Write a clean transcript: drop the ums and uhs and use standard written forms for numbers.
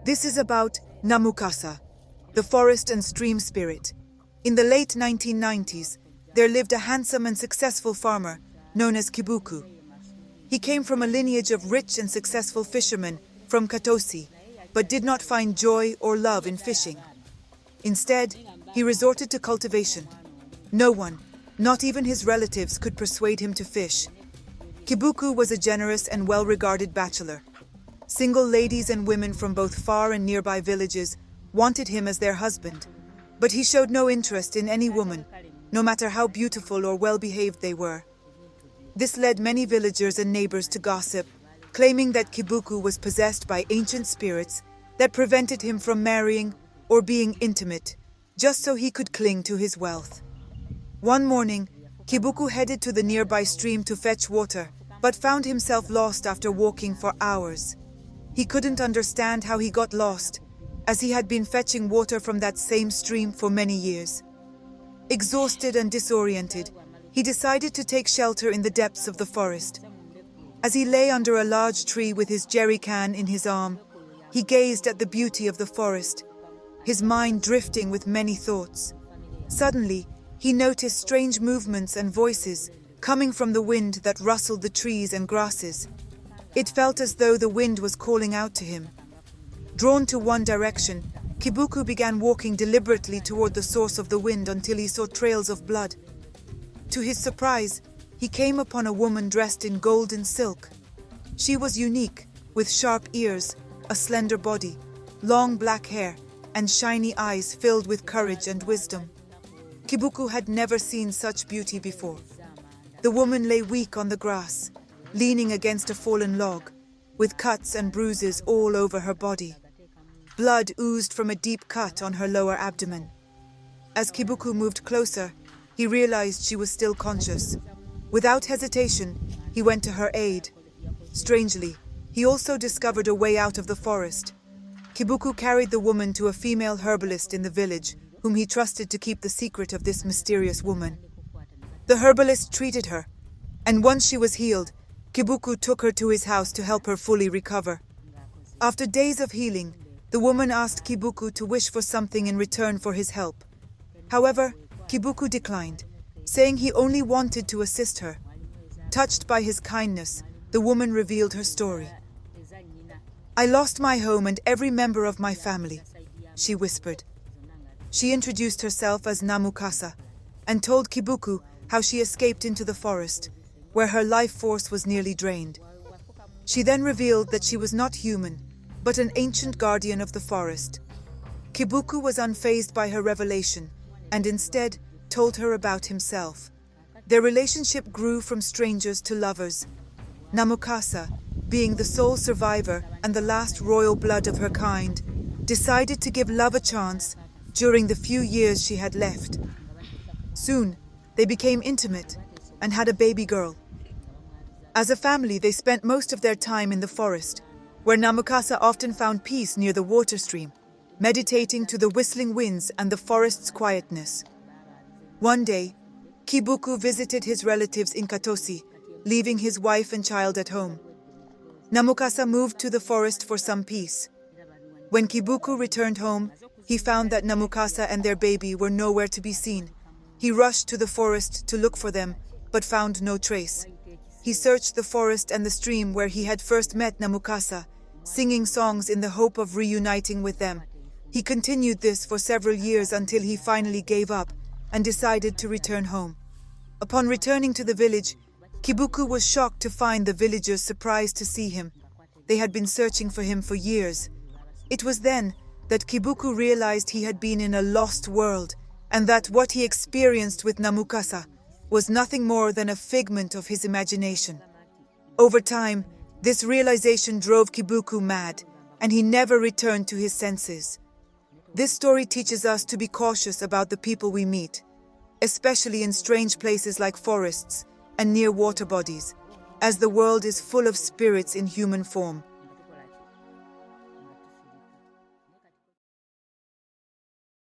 This is about Namukasa, the forest and stream spirit. In the late 1990s, there lived a handsome and successful farmer known as Kibuku. He came from a lineage of rich and successful fishermen from Katosi, but did not find joy or love in fishing. Instead, he resorted to cultivation. No one, not even his relatives, could persuade him to fish. Kibuku was a generous and well-regarded bachelor. Single ladies and women from both far and nearby villages wanted him as their husband, but he showed no interest in any woman, no matter how beautiful or well-behaved they were. This led many villagers and neighbors to gossip, claiming that Kibuku was possessed by ancient spirits that prevented him from marrying or being intimate, just so he could cling to his wealth. One morning, Kibuku headed to the nearby stream to fetch water, but found himself lost after walking for hours. He couldn't understand how he got lost, as he had been fetching water from that same stream for many years. Exhausted and disoriented, he decided to take shelter in the depths of the forest. As he lay under a large tree with his jerry can in his arm, he gazed at the beauty of the forest, his mind drifting with many thoughts. Suddenly, he noticed strange movements and voices coming from the wind that rustled the trees and grasses. It felt as though the wind was calling out to him. Drawn to one direction, Kibuku began walking deliberately toward the source of the wind until he saw trails of blood. To his surprise, he came upon a woman dressed in gold and silk. She was unique, with sharp ears, a slender body, long black hair, and shiny eyes filled with courage and wisdom. Kibuku had never seen such beauty before. The woman lay weak on the grass, leaning against a fallen log, with cuts and bruises all over her body. Blood oozed from a deep cut on her lower abdomen. As Kibuku moved closer, he realized she was still conscious. Without hesitation, he went to her aid. Strangely, he also discovered a way out of the forest. Kibuku carried the woman to a female herbalist in the village, whom he trusted to keep the secret of this mysterious woman. The herbalist treated her, and once she was healed, Kibuku took her to his house to help her fully recover. After days of healing, the woman asked Kibuku to wish for something in return for his help. However, Kibuku declined, saying he only wanted to assist her. Touched by his kindness, the woman revealed her story. "I lost my home and every member of my family," she whispered. She introduced herself as Namukasa and told Kibuku how she escaped into the forest, where her life force was nearly drained. She then revealed that she was not human, but an ancient guardian of the forest. Kibuku was unfazed by her revelation and instead told her about himself. Their relationship grew from strangers to lovers. Namukasa, being the sole survivor and the last royal blood of her kind, decided to give love a chance during the few years she had left. Soon, they became intimate and had a baby girl. As a family, they spent most of their time in the forest, where Namukasa often found peace near the water stream, meditating to the whistling winds and the forest's quietness. One day, Kibuku visited his relatives in Katosi, leaving his wife and child at home. Namukasa moved to the forest for some peace. When Kibuku returned home, he found that Namukasa and their baby were nowhere to be seen. He rushed to the forest to look for them, but found no trace. He searched the forest and the stream where he had first met Namukasa, singing songs in the hope of reuniting with them. He continued this for several years until he finally gave up and decided to return home. Upon returning to the village, Kibuku was shocked to find the villagers surprised to see him. They had been searching for him for years. It was then that Kibuku realized he had been in a lost world, and that what he experienced with Namukasa was nothing more than a figment of his imagination. Over time, this realization drove Kibuku mad, and he never returned to his senses. This story teaches us to be cautious about the people we meet, especially in strange places like forests and near water bodies, as the world is full of spirits in human form.